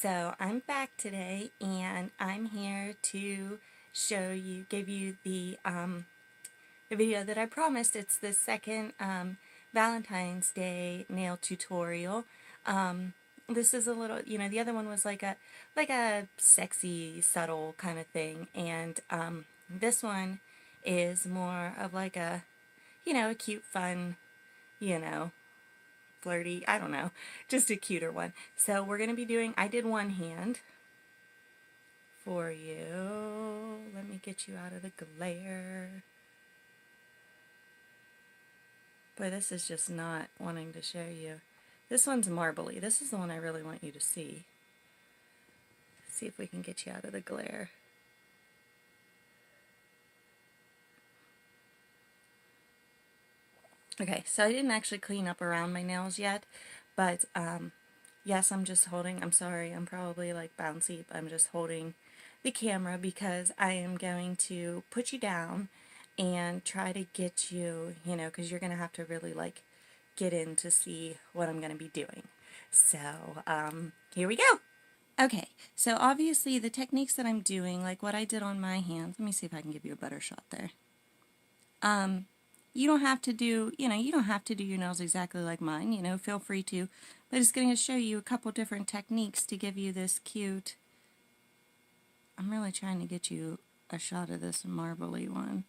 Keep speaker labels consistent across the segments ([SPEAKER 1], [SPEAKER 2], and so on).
[SPEAKER 1] So I'm back today, and I'm here to give you the video that I promised. It's the second Valentine's Day nail tutorial. This is a little, the other one was like a sexy, subtle kind of thing, and this one is more of like a cute, fun, you know, flirty, I don't know, just a cuter one. So we're going to be doing, I did one hand for you. Let me get you out of the glare. Boy, this is just not wanting to show you. This one's marbly. This is the one I really want you to see. See if we can get you out of the glare. Okay, so I didn't actually clean up around my nails yet, but yes, I'm just holding, I'm sorry, I'm probably like bouncy, but I'm just holding the camera because I am going to put you down and try to get you, because you're going to have to really like get in to see what I'm going to be doing. So, here we go. Okay, so obviously the techniques that I'm doing, like what I did on my hands, let me see if I can give you a better shot there. You don't have to do, you don't have to do your nails exactly like mine, feel free to, but it's going to show you a couple different techniques to give you this cute, I'm really trying to get you a shot of this marbly one,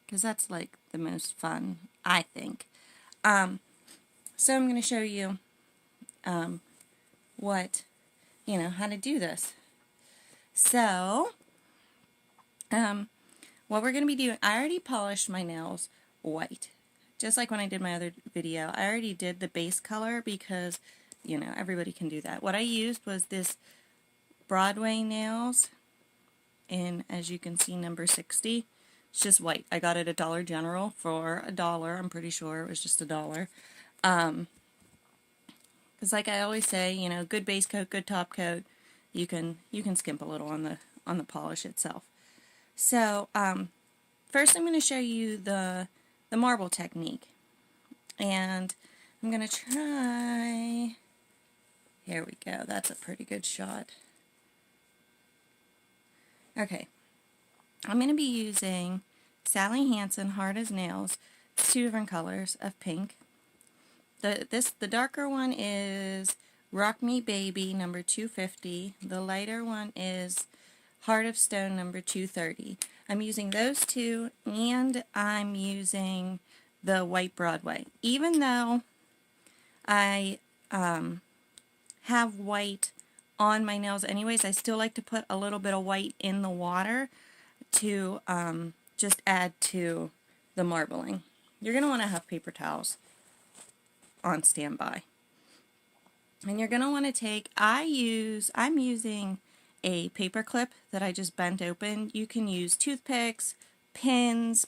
[SPEAKER 1] because that's like the most fun, I think. So I'm going to show you how to do this. So, what we're going to be doing, I already polished my nails white. Just like when I did my other video, I already did the base color because, everybody can do that. What I used was this Broadway nails in, as you can see, number 60. It's just white. I got it at Dollar General for $1. I'm pretty sure it was just $1. Because like I always say, good base coat, good top coat. You can skimp a little on the polish itself. So first I'm going to show you the marble technique, and I'm going to try. Here we go. That's a pretty good shot. Okay, I'm going to be using Sally Hansen Hard as Nails. It's two different colors of pink. The darker one is Rock Me Baby number 250. The lighter one is Heart of Stone number 230. I'm using those two, and I'm using the white Broadway. Even though I have white on my nails anyways, I still like to put a little bit of white in the water to just add to the marbling. You're going to want to have paper towels on standby. And you're going to want to take, I'm using a paper clip that I just bent open. You can use toothpicks, pins,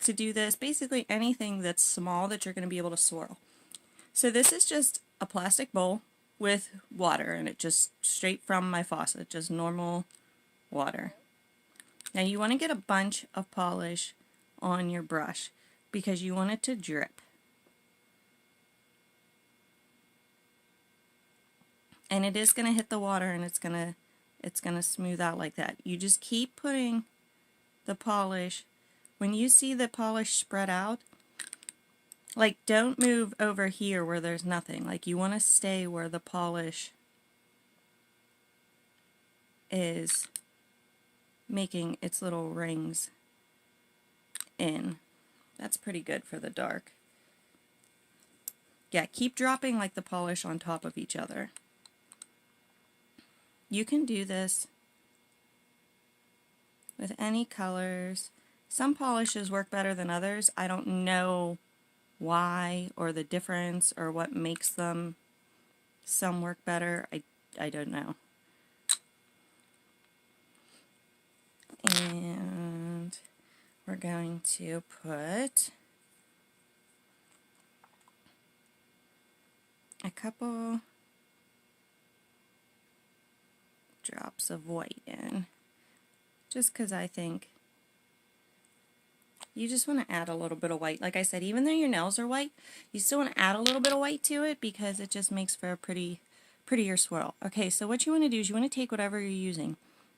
[SPEAKER 1] to do this, basically anything that's small that you're going to be able to swirl. So this is just a plastic bowl with water in it, just straight from my faucet, just normal water. Now you want to get a bunch of polish on your brush because you want it to drip. And it is going to hit the water, and it's going to smooth out like that. You just keep putting the polish. When you see the polish spread out, like, don't move over here where there's nothing. Like, you want to stay where the polish is making its little rings in. That's pretty good for the dark. Yeah, keep dropping like the polish on top of each other. You can do this with any colors. Some polishes work better than others. I don't know why or the difference or what makes them some work better. I don't know. And we're going to put a couple drops of white in, just because I think you just want to add a little bit of white. Like I said, even though your nails are white, you still want to add a little bit of white to it because it just makes for a pretty prettier swirl. Okay, so what you want to do is you want to take whatever you're using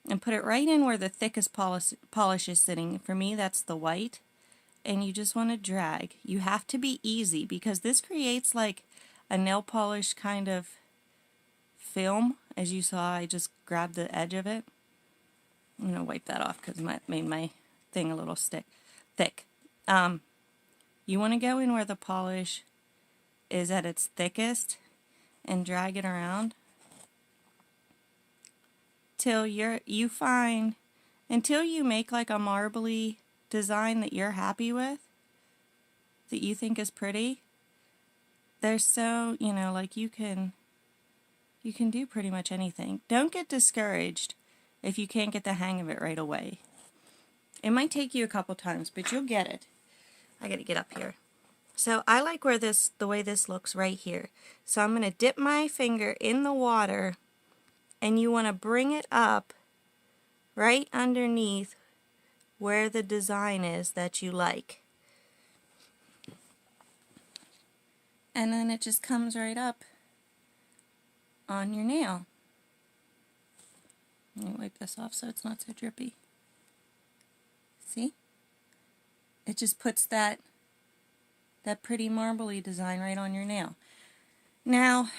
[SPEAKER 1] and put it right in where the thickest polish is sitting. For me, that's the white. And you just want to drag. You have to be easy because this creates like a nail polish kind of film. As you saw, I just grabbed the edge of it. I'm going to wipe that off because it made my thing a little thick. You want to go in where the polish is at its thickest and drag it around till until you make like a marbly design that you're happy with, that you think is pretty. They're so, like you can do pretty much anything. Don't get discouraged if you can't get the hang of it right away. It might take you a couple times, but you'll get it. I gotta get up here. So I like the way this looks right here. So I'm gonna dip my finger in the water, and you want to bring it up right underneath where the design is that you like. And then it just comes right up on your nail. Let me wipe this off so it's not so drippy. See? It just puts that pretty marbly design right on your nail. Now,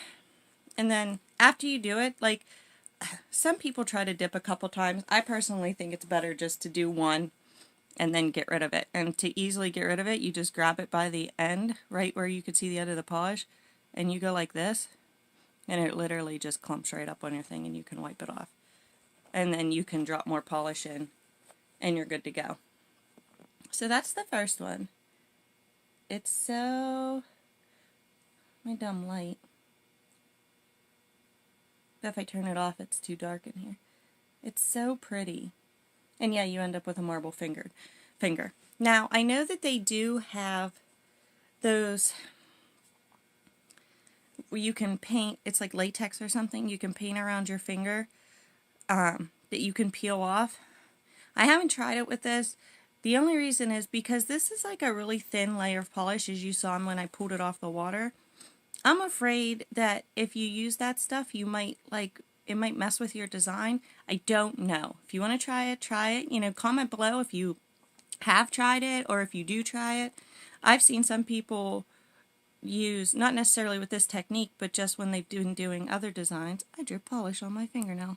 [SPEAKER 1] and then after you do it, like some people try to dip a couple times. I personally think it's better just to do one and then get rid of it. And to easily get rid of it, you just grab it by the end, right where you could see the end of the polish, and you go like this, and it literally just clumps right up on your thing and you can wipe it off. And then you can drop more polish in and you're good to go. So that's the first one. It's so... my dumb light. But if I turn it off, it's too dark in here. It's so pretty. And yeah, you end up with a marble finger. Now, I know that they do have those where you can paint, it's like latex or something, you can paint around your finger that you can peel off. I haven't tried it with this. The only reason is because this is like a really thin layer of polish, as you saw when I pulled it off the water. I'm afraid that if you use that stuff, you might it might mess with your design. I don't know. If you want to try it, try it. Comment below if you have tried it or if you do try it. I've seen some people use, not necessarily with this technique, but just when they've been doing other designs. I drip polish on my fingernail.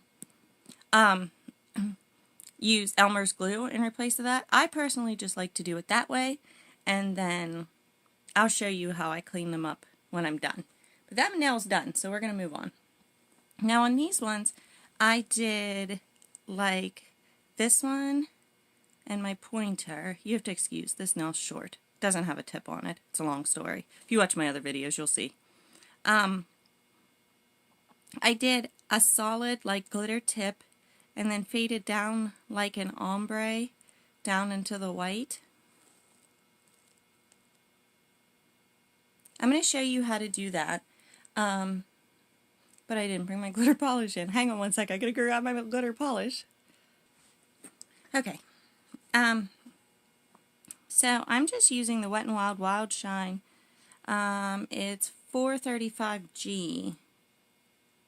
[SPEAKER 1] Use Elmer's glue in replace of that. I personally just like to do it that way, and then I'll show you how I clean them up when I'm done. But that nail's done, so we're going to move on. Now on these ones, I did like this one and my pointer. You have to excuse, this nail's short. It doesn't have a tip on it. It's a long story. If you watch my other videos, you'll see. I did a solid like glitter tip and then faded down like an ombre down into the white. I'm going to show you how to do that, but I didn't bring my glitter polish in. Hang on one sec, I gotta go grab my glitter polish. Okay, so I'm just using the Wet n Wild Shine. It's 435G.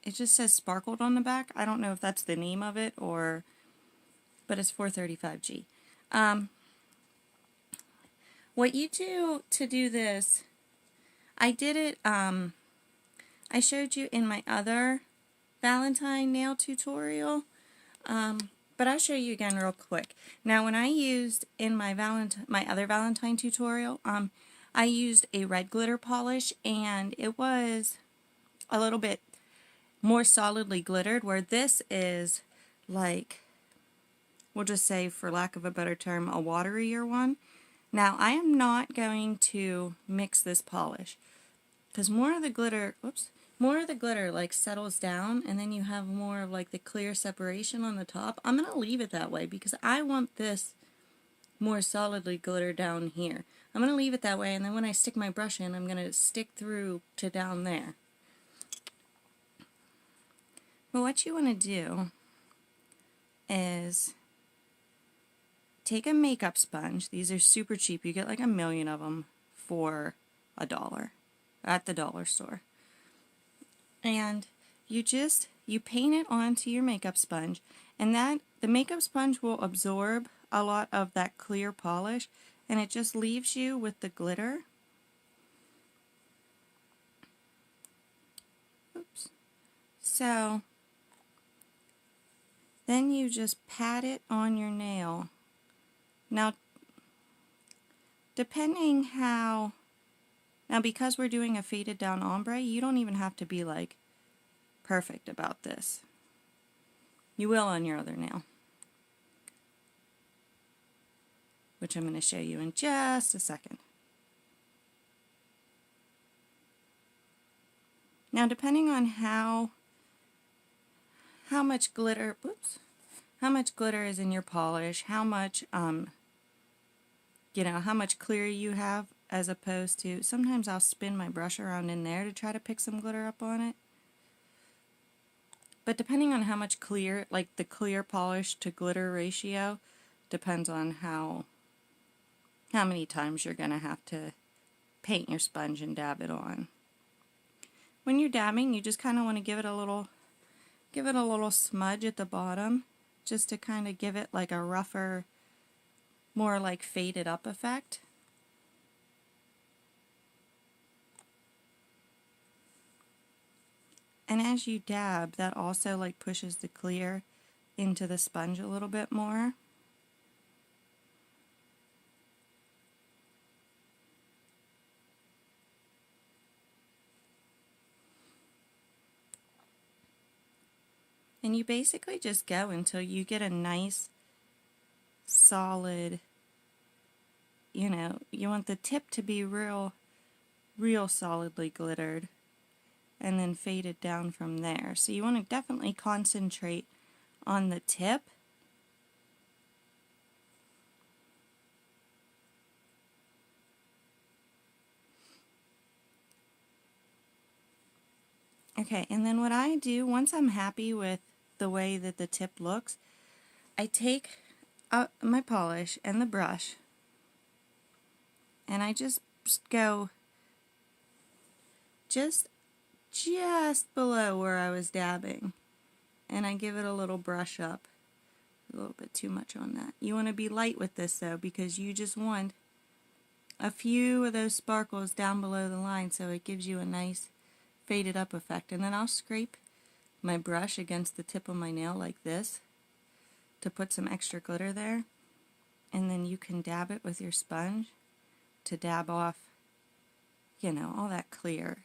[SPEAKER 1] It just says sparkled on the back. I don't know if that's the name of it but it's 435G. What you do to do this, I did it, I showed you in my other Valentine nail tutorial, but I'll show you again real quick. Now when I used in my other Valentine tutorial, I used a red glitter polish, and it was a little bit more solidly glittered, where this is like, we'll just say, for lack of a better term, a waterier one. Now I am not going to mix this polish because more of the glitter like settles down, and then you have more of like the clear separation on the top. I'm going to leave it that way because I want this more solidly glittered down here. I'm going to leave it that way, and then when I stick my brush in, I'm going to stick through to down there. But what you want to do is take a makeup sponge. These are super cheap. You get like 1,000,000 of them for $1 at the dollar store. And you paint it onto your makeup sponge, and the makeup sponge will absorb a lot of that clear polish, and it just leaves you with the glitter. Oops. So then you just pat it on your nail. Now, because we're doing a faded down ombre, you don't even have to be like perfect about this. You will on your other nail, which I'm going to show you in just a second. Now, depending on how much glitter, how much glitter is in your polish, how much how much clear you have, as opposed to, sometimes I'll spin my brush around in there to try to pick some glitter up on it. But depending on how much clear, like the clear polish to glitter ratio, depends on how many times you're going to have to paint your sponge and dab it on. When you're dabbing, you just kind of want to give it a little smudge at the bottom, just to kind of give it like a rougher, more like faded up effect. And as you dab, that also like pushes the clear into the sponge a little bit more. And you basically just go until you get a nice, solid, you want the tip to be real solidly glittered, and then fade it down from there. So you want to definitely concentrate on the tip. Okay, and then what I do, once I'm happy with the way that the tip looks, I take my polish and the brush, and I just go just below where I was dabbing, and I give it a little brush up. A little bit too much on that. You want to be light with this though, because you just want a few of those sparkles down below the line, so it gives you a nice faded up effect. And then I'll scrape my brush against the tip of my nail like this to put some extra glitter there, and then you can dab it with your sponge to dab off, all that clear,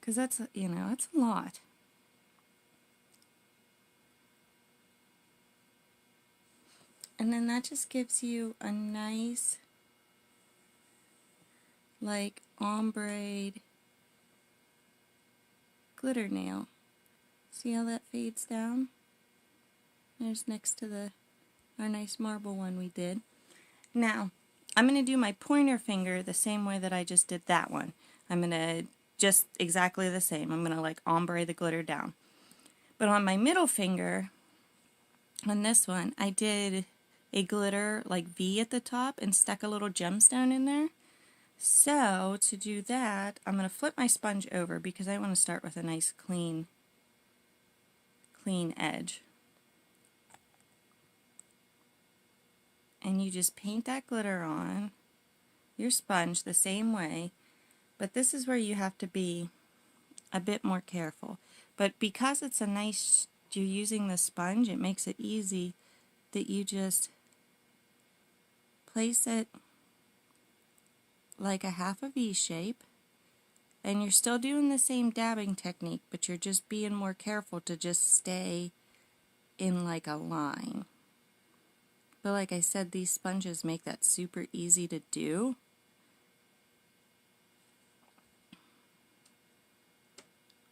[SPEAKER 1] because that's, it's a lot. And then that just gives you a nice, like, ombre glitter nail. See how that fades down? There's next to our nice marble one we did. Now, I'm going to do my pointer finger the same way that I just did that one. I'm going to just exactly the same. I'm going to like ombre the glitter down. But on my middle finger, on this one, I did a glitter like V at the top and stuck a little gemstone in there. So to do that, I'm going to flip my sponge over because I want to start with a nice clean edge. And you just paint that glitter on your sponge the same way, but this is where you have to be a bit more careful. But because it's you're using the sponge, it makes it easy that you just place it like a half a V shape, and you're still doing the same dabbing technique, but you're just being more careful to just stay in like a line. But like I said, these sponges make that super easy to do.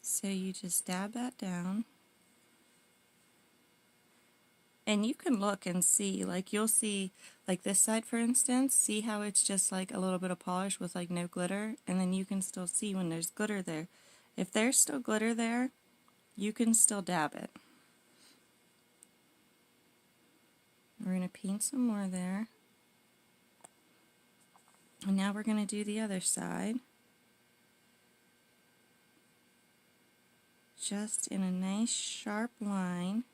[SPEAKER 1] So you just dab that down. And you can look and see, like you'll see, like this side for instance, see how it's just like a little bit of polish with like no glitter, and then you can still see when there's glitter there. If there's still glitter there, you can still dab it. We're going to paint some more there. And now we're going to do the other side. just in a nice sharp line.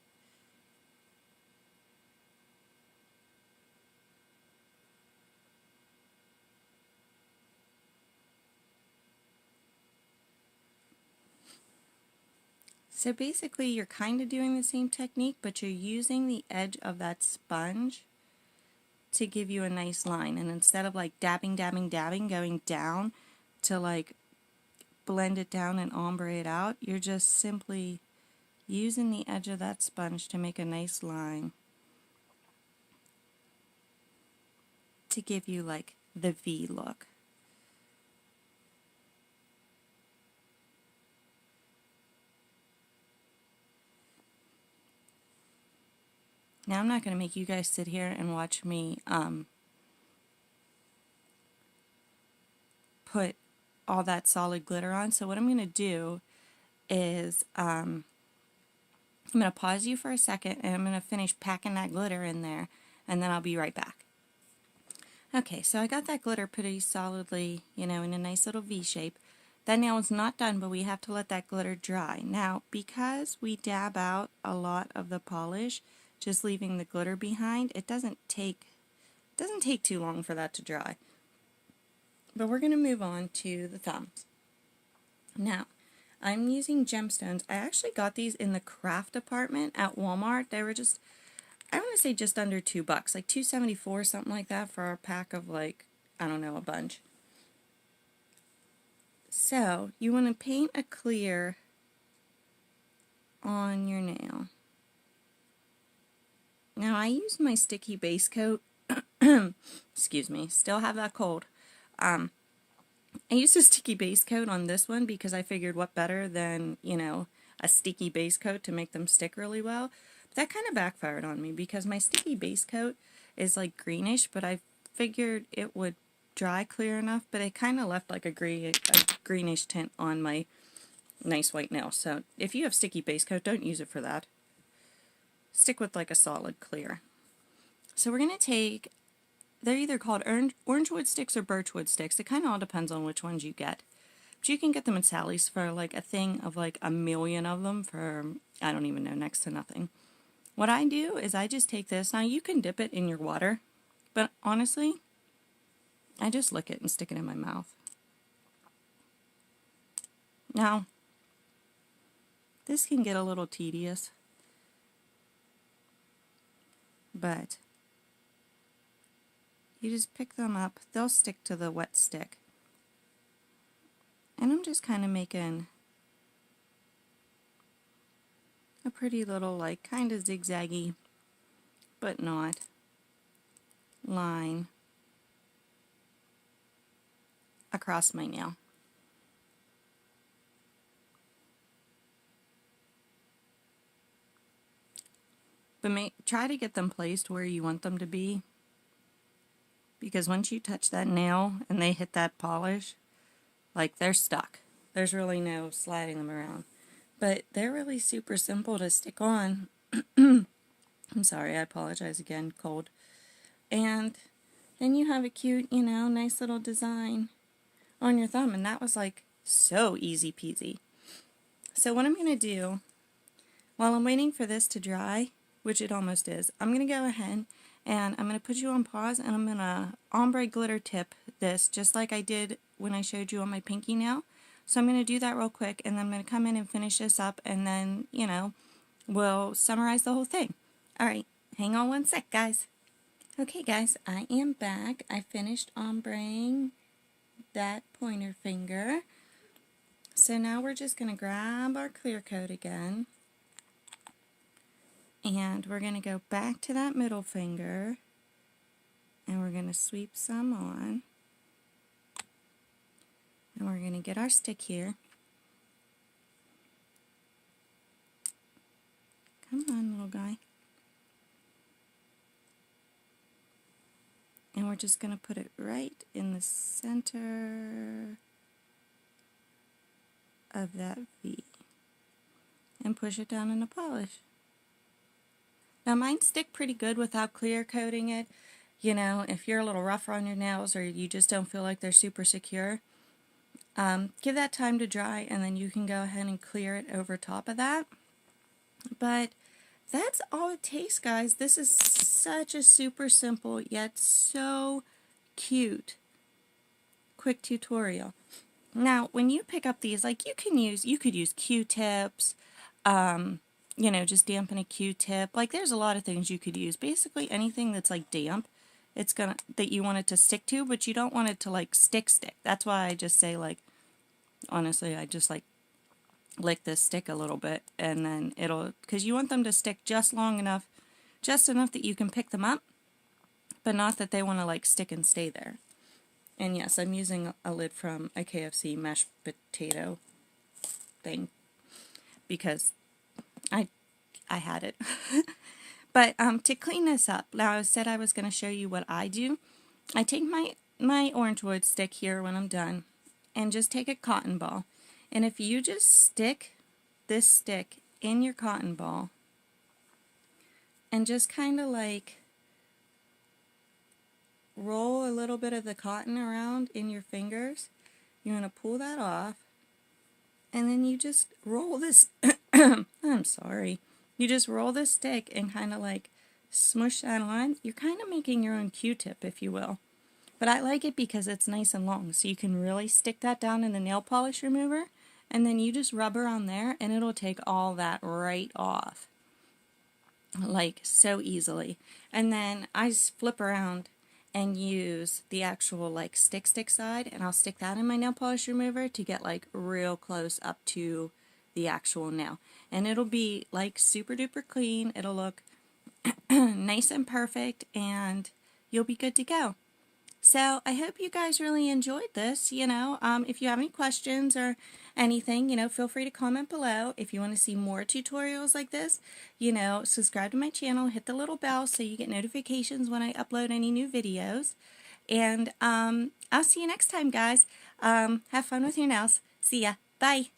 [SPEAKER 1] So basically you're kind of doing the same technique, but you're using the edge of that sponge to give you a nice line. And instead of like dabbing, dabbing, dabbing, going down to like blend it down and ombre it out, you're just simply using the edge of that sponge to make a nice line to give you like the V look. Now I'm not going to make you guys sit here and watch me put all that solid glitter on. So what I'm going to do is I'm going to pause you for a second and I'm going to finish packing that glitter in there, and then I'll be right back. Okay, so I got that glitter pretty solidly, you know, in a nice little V shape. That nail is not done, but we have to let that glitter dry. Now, because we dab out a lot of the polish, just leaving the glitter behind, it doesn't take too long for that to dry. But we're going to move on to the thumbs. Now, I'm using gemstones. I actually got these in the craft department at Walmart. They were just, I want to say just under $2, like $2.74, something like that, for a pack of like, I don't know, a bunch. So, you want to paint a clear on your nail. Now, I use my sticky base coat. Excuse me, still have that cold. I used a sticky base coat on this one because I figured what better than, you know, a sticky base coat to make them stick really well. But that kind of backfired on me because my sticky base coat is like greenish, but I figured it would dry clear enough, but it kind of left like a greenish tint on my nice white nail. So if you have sticky base coat, don't use it for that. Stick with like a solid clear. So we're going to take, they're either called orange wood sticks or birch wood sticks. It kind of all depends on which ones you get. But you can get them at Sally's for like a thing of like 1,000,000 of them for, I don't even know, next to nothing. What I do is I just take this. Now you can dip it in your water, but honestly, I just lick it and stick it in my mouth. Now, this can get a little tedious, but you just pick them up. They'll stick to the wet stick. And I'm just kind of making a pretty little, like, kind of zigzaggy, but not, line across my nail. But try to get them placed where you want them to be, because once you touch that nail and they hit that polish, like, they're stuck. There's really no sliding them around. But they're really super simple to stick on. I'm sorry, I apologize again, cold. And then you have a cute, you know, nice little design on your thumb, and that was like so easy peasy. So what I'm going to do, while I'm waiting for this to dry, which it almost is, I'm going to go ahead and I'm going to put you on pause, and I'm going to ombre glitter tip this just like I did when I showed you on my pinky nail. So I'm going to do that real quick, and then I'm going to come in and finish this up, and then, you know, we'll summarize the whole thing. Alright, hang on one sec, guys. Okay, guys, I am back. I finished ombreing that pointer finger. So now we're just going to grab our clear coat again, and we're going to go back to that middle finger, and we're going to sweep some on. And we're going to get our stick here. Come on, little guy. And we're just going to put it right in the center of that V. And push it down in the polish. Now mine stick pretty good without clear coating it. You know, if you're a little rougher on your nails or you just don't feel like they're super secure, Give that time to dry, and then you can go ahead and clear it over top of that. But that's all it takes, guys. This is such a super simple yet so cute quick tutorial. Now, when you pick up these, like you could use Q-tips, you know, just dampen a Q-tip. Like there's a lot of things you could use. Basically anything that's like damp, that you want it to stick to, but you don't want it to like stick. That's why I just say, like, honestly, I just like lick this stick a little bit, and then because you want them to stick just enough that you can pick them up, but not that they want to like stick and stay there. And yes, I'm using a lid from a KFC mashed potato thing because I had it. But to clean this up, now I said I was going to show you what I do. I take my orange wood stick here when I'm done, and just take a cotton ball. And if you just stick this stick in your cotton ball and just kind of like roll a little bit of the cotton around in your fingers, you want to pull that off, and then you just roll this, I'm sorry, you just roll this stick and kind of like smush that on. You're kind of making your own Q-tip, if you will. But I like it because it's nice and long, so you can really stick that down in the nail polish remover, and then you just rub around there, and it'll take all that right off, like so easily. And then I just flip around and use the actual like stick side, and I'll stick that in my nail polish remover to get like real close up to the actual nail. And it'll be like super duper clean. It'll look nice and perfect, and you'll be good to go. So I hope you guys really enjoyed this. You know, if you have any questions or anything, you know, feel free to comment below. If you want to see more tutorials like this, you know, subscribe to my channel, hit the little bell so you get notifications when I upload any new videos. And I'll see you next time, guys. Have fun with your nails. See ya. Bye.